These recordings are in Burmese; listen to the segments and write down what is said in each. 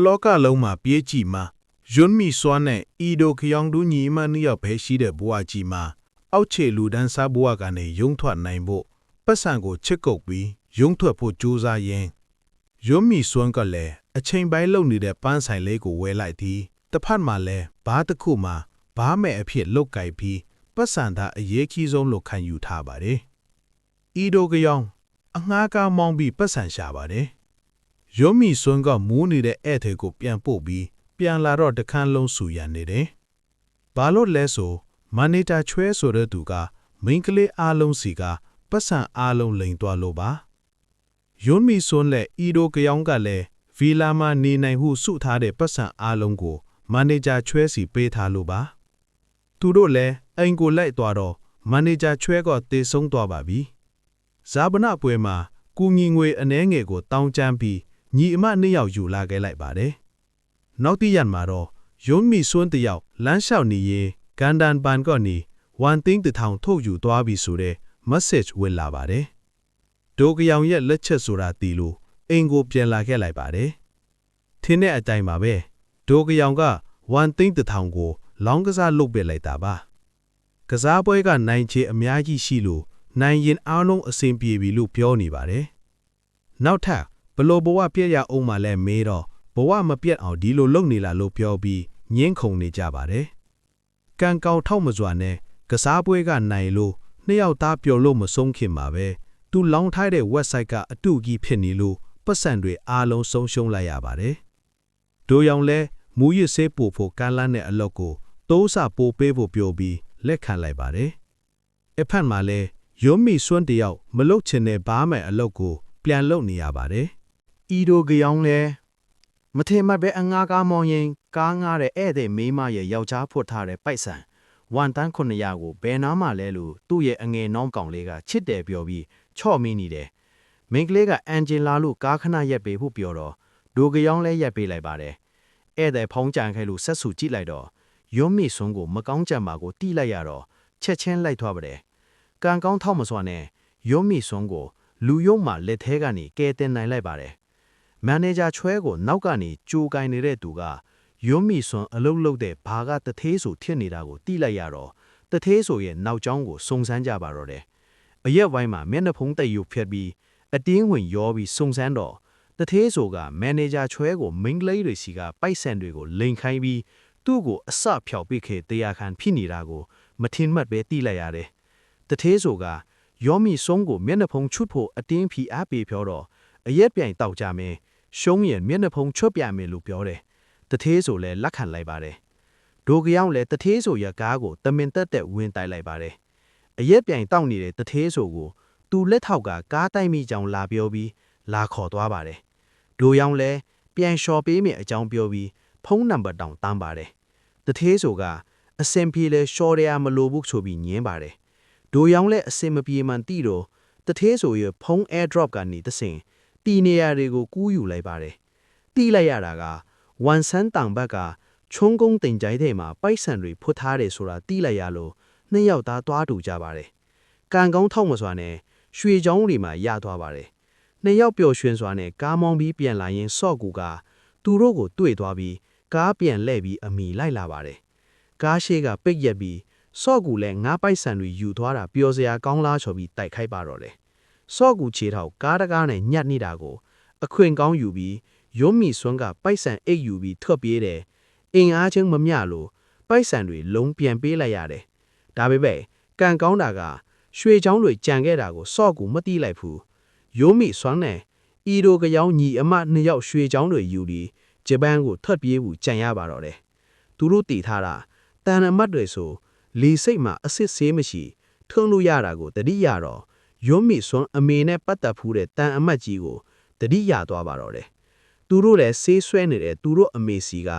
လောကလုံးမှာပြေးကြည့်မှာယွန်းမီစွမ်းနဲ့အီဒိုခယောင်တို့ညီမနှစ်ယောက်ပဲရှိတဲ့ဘဝကြီးမှာအောက်ခြေလူဒန်းစားဘဝကနေရုံထွက်နိုင်ဖို့ပတ်စံကိုချစ်ကုတ်ပြီးရုံထွက်ဖို့ကြိုးစားရင်းယွန်းမီစွမ်းကလည်းအချိန်ပိုင်းလုံနေတဲ့ပန်းဆိုင်လေးကိုဝယ်လိုက်သည်တစ်ဖက်မှာလည်းဘားတစ်ခုမှဘားမဲ့အဖြစ်လုတ်ကြိုက်ပြီးပတ်စံသာအရေးကြီးဆုံးလို့ခံယူထားပါတယ်အီဒိုခယောင်အငှားကားမောင်းပြီးပတ်စံရှာပါတယ်ယွန်းမီစွန်းကမူးနေတဲ့ဧည့်သည်ကိုပြန်ပို့ပြီးပြန်လာတော့တခန်းလုံးဆူရန်နေတယ်။ဘာလို့လဲဆိုမန်နေဂျာချွဲဆိုတဲ့သူကမိန်းကလေးအားလုံးစီကပတ်စံအားလုံးလိန်သွားလို့ပါ။ယွန်းမီစွန်းနဲ့အီဒိုကယောင်ကလည်းဗီလာမှာနေနိုင်ဟုစုထားတဲ့ပတ်စံအားလုံးကိုမန်နေဂျာချွဲစီပေးထားလို့ပါ။သူတို့လည်းအိမ်ကိုလိုက်သွားတော့မန်နေဂျာချွဲကတေဆုံးသွားပါပြီ။ဇာပနပွဲမှာကူညီငွေအနှဲငယ်ကိုတောင်းချမ်းပြီးညီအမနှစ်ယောက်ယူလာခဲ့လိုက်ပါတယ်။နောက်တစ်ရက်မှာတော့ယွန်းမီစွန်းတစ်ယောက်လမ်းလျှောက်နေရင်ကန်ဒန်ပန်ကနေ1သိန်းတစ်ထောင်ထုတ်ယူသွားပြီဆိုတဲ့ message ဝင်လာပါတယ်။ဒိုကယောင်ရဲ့လက်ချက်ဆိုတာတီလို့အိမ်ကိုပြန်လာခဲ့လိုက်ပါတယ်။ထင်းတဲ့အတိုင်းပါပဲဒိုကယောင်က1သိန်းတစ်ထောင်ကိုလောင်းကစားလုပ်ပစ်လိုက်တာပါ။ကစားပွဲကနိုင်ချေအများကြီးရှိလို့နိုင်ရင်အားလုံးအဆင်ပြေပြီလို့ပြောနေပါတယ်။နောက်ထပ်ဘလို့ဘဝပြည့်ရအောင်မှလည်းမေးတော့ဘဝမပြတ်အောင်ဒီလိုလုပ်နေလာလို့ပြောပြီးညင်းခုန်နေကြပါတယ်။ကံကောင်းထောက်မစွာနဲ့ကစားပွဲကနိုင်လို့နှစ်ယောက်သားပျော်လို့မဆုံးခင်မှာပဲသူလောင်းထားတဲ့ website ကအတုကြီးဖြစ်နေလို့ပတ်စံတွေအားလုံးဆုံးရှုံးလိုက်ရပါတယ်။ဒိုယောင်လဲမူရစ်ဆေးပို့ဖို့ကမ်းလှမ်းတဲ့အလုပ်ကိုတိုးစပို့ပေးဖို့ပြောပြီးလက်ခံလိုက်ပါတယ်။အဖက်မှာလဲယွန်းမီစွန်းတယောက်မလုတ်ချင်တဲ့ဘားမဲ့အလုပ်ကိုပြန်လုပ်နေရပါတယ်။အီဒိုကယောင်လဲမထင်မှတ်ပဲအငှားကားမောင်းရင်ကားငှားတဲ့ဧည့်သည်မိမရဲ့ယောက်ျားဖွတ်ထားတဲ့ပိုက်ဆံ1တန်း900ကိုဘယ်နားမှလဲလို့သူ့ရဲ့အငယ်နောင်းကောင်လေးကချစ်တယ်ပြောပြီးချော့မိနေတယ်။မိန်းကလေးကအန်ဂျင်လာလို့ကားခဏရက်ပေးဖို့ပြောတော့ဒိုကယောင်လဲရက်ပေးလိုက်ပါတယ်။ဧည့်သည်ဖုံးကြံခဲ့လို့ဆက်ဆူကြည့်လိုက်တော့ယွန်းမီစွန်းကိုမကောင်းကြံပါကိုတီးလိုက်ရတော့ချက်ချင်းလိုက်သွားပါတယ်။ကံကောင်းထောက်မစွာနဲ့ယွန်းမီစွန်းကိုလူယုံမှလက်ထဲကနေကဲတင်နိုင်လိုက်ပါတယ်။မန်နေဂျာချွဲကိုနောက်ကနေကြိုးကင်နေတဲ့သူကယွန်းမီစွန်းအလုပ်လုပ်တဲ့ဘာကတသေးဆိုထစ်နေတာကိုတီးလိုက်ရတော့တသေးဆိုရဲ့နောက်ကျောင်းကိုစုံစမ်းကြပါတော့တယ်။အရက်ဝိုင်းမှာမျက်နှာဖုံးတိတ်ရုပ်ဖြတ်ပြီးအတင်းဝင်ရောပြီးစုံစမ်းတော့တသေးဆိုကမန်နေဂျာချွဲကိုမိန်းကလေးတွေစီကပိုက်ဆံတွေကိုလိန်ခိုင်းပြီးသူ့ကိုအစဖျောက်ပစ်ခဲ့တရားခံဖြစ်နေတာကိုမထင်မှတ်ပဲတီးလိုက်ရတယ်။တသေးဆိုကယောမီစွန်းကိုမျက်နှာဖုံးချွတ်ဖို့အတင်းဖီအားပေးပြောတော့အရက်ပြိုင်တောက်ကြမယ်ရှုံးရင်မျက်နှာဖုံးချွတ်ပြမယ်လို့ပြောတယ်။တသေးဆိုလည်းလက်ခံလိုက်ပါတယ်။ဒိုကယောင်လည်းတသေးဆိုရကားကိုတမင်တက်ဝင်တိုက်လိုက်ပါတယ်။အရက်ပြိုင်တောက်နေတဲ့တသေးဆိုကိုသူလက်ထောက်ကကားတိုက်မိကြောင်လာပြောပြီးလာခေါ်သွားပါတယ်။ဒိုယောင်လည်းပြန်လျှော်ပေးမယ်အကြောင်းပြောပြီးဖုန်းနံပါတ်တောင်တန်းပါတယ်။တသေးဆိုကအစင်ပြေလဲလျှော်ရမလိုဘူးဆိုပြီးညင်းပါတယ်။ဒိုယောင်လည်းအစင်မပြေမှန်တီတော့တသေးဆိုရဖုန်း airdrop ကနေတဆင်တီနေရတွေကိုကူးယူလိုက်ပါတယ်။တီးလိုက်ရတာကဝန်ဆန်းတန်ဘက်ကချုံကုန်းတင်ကြိုက်တဲ့မှာပိုက်ဆံတွေဖွတ်ထားတယ်ဆိုတာတီးလိုက်ရလို့နှစ်ယောက်သားသွားတူကြပါတယ်။ကံကောင်းထောက်မစွာနဲ့ရွှေချောင်းတွေမှာရသွားပါတယ်။နှစ်ယောက်ပျော်ရွှင်စွာနဲ့ကားမောင်းပြီးပြန်လာရင်စော့ကူကသူတို့ကိုတွေ့သွားပြီးကားပြန်လှည့်ပြီးအမိလိုက်လာပါတယ်။ကားရှိကပိတ်ရက်ပြီးစော့ကူလည်းငါးပိုက်ဆံတွေယူသွားတာပျော်စရာကောင်းလားဆိုပြီးတိုက်ခိုက်ပါတော့တယ်။စော့ကူခြေထောက်ကားတကားနဲ့ညှက်နေတာကိုအခွင့်ကောင်းယူပြီးယွန်းမီစွန်းကပိုက်ဆံအိတ်ယူပြီးထွက်ပြေးတယ်။အင်အားချင်းမမျှလို့ပိုက်ဆံတွေလုံးပြန်ပေးလိုက်ရတယ်။ဒါပေမဲ့ကံကောင်းတာကရွှေချောင်းတွေကြံခဲ့တာကိုစော့ကူမတီးလိုက်ဘူး။ယွန်းမီစွန်းနဲ့အီဒိုကယောင်ညီအမနှစ်ယောက်ရွှေချောင်းတွေယူပြီးဂျပန်ကိုထွက်ပြေးဘူးကြံရပါတော့တယ်။သူတို့တည်ထားတာတန်အမတ်တွေဆိုလေစိတ်မှာအစစ်ဆေးမရှိထုံးလို့ရတာကိုတတိရတော့ယွန်းမီစွန်းအမေနဲ့ပတ်သက်ဖူးတဲ့တန်အမတ်ကြီးကိုတတိရသွားပါတော့တယ်။သူတို့လည်းဆေးဆွဲနေတဲ့သူတို့အမေစီက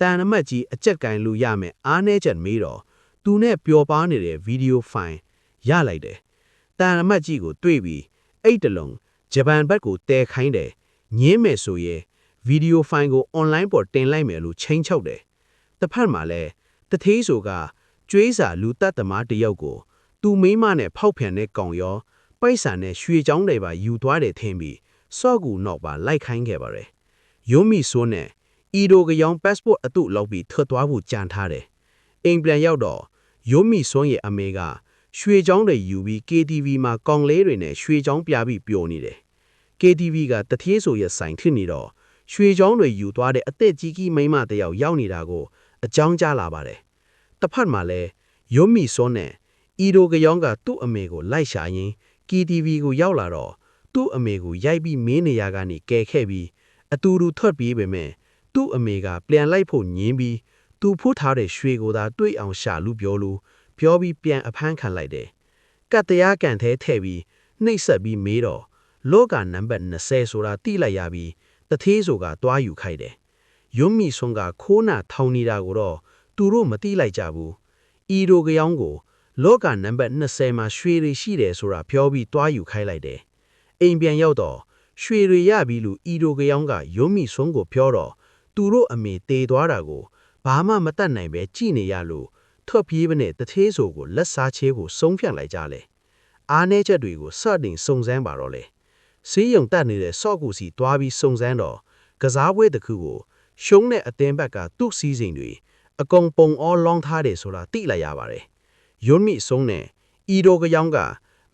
တန်အမတ်ကြီးအကြက်ကင်လို့ရမယ်အားနေချက်မေးတော့သူနဲ့ပျော်ပါနေတဲ့ဗီဒီယိုဖိုင်ရလိုက်တယ်။တန်အမတ်ကြီးကိုတွေ့ပြီးအိတ်တလုံးဂျပန်ဘက်ကိုတဲခိုင်းတယ်ညင်းမယ်ဆိုရင်ဗီဒီယိုဖိုင်ကို online ပေါ်တင်လိုက်မယ်လို့ချိန်ချုပ်တယ်။တစ်ဖက်မှာလည်းတသေးဆိုကကျွေးစာလူတက်သမားတယောက်ကိုသူမိမနဲ့ဖောက်ဖျံတဲ့ကောင်ရောပိုက်ဆံနဲ့ရွှေချောင်းတွေပါယူသွားတယ်ထင်ပြီးစော့ကူနောက်ပါလိုက်ခိုင်းခဲ့ပါတယ်။ယွန်းမီဆိုးနဲ့ ဤတို့ကယောင် passport အတုလောက်ပြီးထွက်သွားဖို့ကြံထားတယ်အိမ်ပြန်ရောက်တော့ရုံးမိစွန်းရဲ့အမေကရွှေချောင်းတွေယူပြီး KTV မှာကောင်လေးတွေနဲ့ရွှေချောင်းပြပြီးပျော်နေတယ် KTV ကတထေးဆိုရဲ့ဆိုင်ဖြစ်နေတော့ရွှေချောင်းတွေယူသွားတဲ့အသက်ကြီးကြီးမိန်းမတယောက်ရောက်နေတာကိုအကြောင်းကြားလာပါတယ်တစ်ဖက်မှာလဲရုံးမိစွန်းနဲ့ဤတို့ကယောင်ကသူ့အမေကိုလိုက်ရှာရင်း KTV ကိုရောက်လာတော့သူ့အမေကိုရိုက်ပြီးမင်းနေရကနေကယ်ခဲ့ပြီးအတူတူထွက်ပြေးပေမဲ့သူ့အမေကပြန်လိုက်ဖို့ညင်းပြီးသူဖို့ထားတဲ့ရွှေကိုသာတွေ့အောင်ရှာလူပြောပြီးပြန်အဖမ်းခံလိုက်တယ်ကတ်တရားကန်သေးထဲ့ပြီးနှိပ်ဆက်ပြီးမေးတော့လောကနံပါတ်20ဆိုတာတိလိုက်ရပြီးတသေးဆိုကတွားယူခိုက်တယ်ရုံးမိစွန်းကခိုးနာထောင်နေတာကိုတော့သူတို့မတိလိုက်ကြဘူးဤတို့ကယောင်ကိုလောကနံပါတ်20မှာရွှေတွေရှိတယ်ဆိုတာပြောပြီးတွားယူခိုင်းလိုက်တယ်အိမ်ပြန်ရောက်တော့ရွှေတွေရပြီလို့ဤတို့ကယောင်ကရုံးမိစွန်းကိုပြောတော့သူတို့အမေတေသွားတာကိုဘာမှမတတ်နိုင်ပဲကြည်နေရလို့ထွက်ပြေးပနဲ့တသေးဆိုကိုလက်စားချေဖို့ဆုံးဖြတ်လိုက်ကြလေအားနေချက်တွေကိုစတင်စုံစမ်းပါတော့လေစေးရုံတက်နေတဲ့စော့ကူစီတွားပြီးစုံစမ်းတော့ကစားပွဲတစ်ခုကိုရှုံးတဲ့အသင်းဘက်ကသူ့စည်းစိမ်တွေအကုန်ပုံအောလောင်းထားတယ်ဆိုတာသိလိုက်ရပါတယ်ရုံးမိဆုံးနဲ့ဤတို့ကယောင်က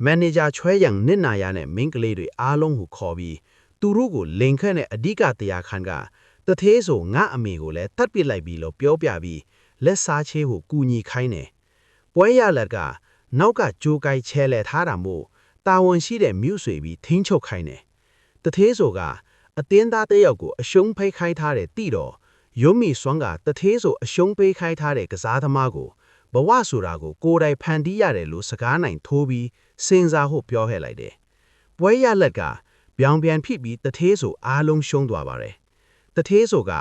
မန်နေဂျာချွဲရန်နစ်နာရနဲ့မင်းကလေးတွေအားလုံးကိုခေါ်ပြီးသူတို့ကိုလင်ခန့်တဲ့အဓိကတရားခံကတသေးဆိုငါအမေကိုလည်းတတ်ပစ်လိုက်ပြီလို့ပြောပြပြီးလက်စားချေကိုကူညီခိုင်းတယ်ပွဲရလက်ကနောက်ကကြိုးကိုက်ချဲလဲထားတာမို့တာဝန်ရှိတဲ့မြို့ဆွေပြီးထင်းချုပ်ခိုင်းတယ်တသေးဆိုကအတင်းသားတယောက်ကိုအရှုံးဖိတ်ခိုင်းထားတဲ့တိတော့ရုံးမိစွမ်းကတသေးဆိုအရှုံးပေးခိုင်းထားတဲ့ကစားသမားကိုဘဝဆိုတာကိုကိုယ်တိုင်ဖန်တီးရတယ်လို့စကားနိုင်ထိုးပြီးစဉ်းစားဖို့ပြောခဲ့လိုက်တယ်ပွဲရလက်ကပြောင်ပြန်ဖြစ်ပြီးတသေးဆိုအားလုံးရှုံးသွားပါတယ်တသေးဆိုက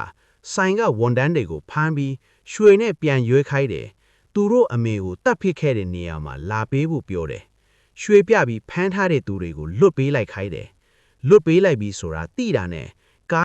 ဆိုင်ကဝန်တန်းတွေကိုဖမ်းပြီးရွှေနဲ့ပြန်ရွေးခိုင်းတယ်သူတို့အမေကိုတတ်ဖြစ်ခဲ့တဲ့နေရာမှာလာပေးဖို့ပြောတယ်ရွှေပြပြီးဖမ်းထားတဲ့သူတွေကိုလွတ်ပေးလိုက်ခိုင်းတယ်လွတ်ပေးလိုက်ပြီးဆိုတာတိတာနဲ့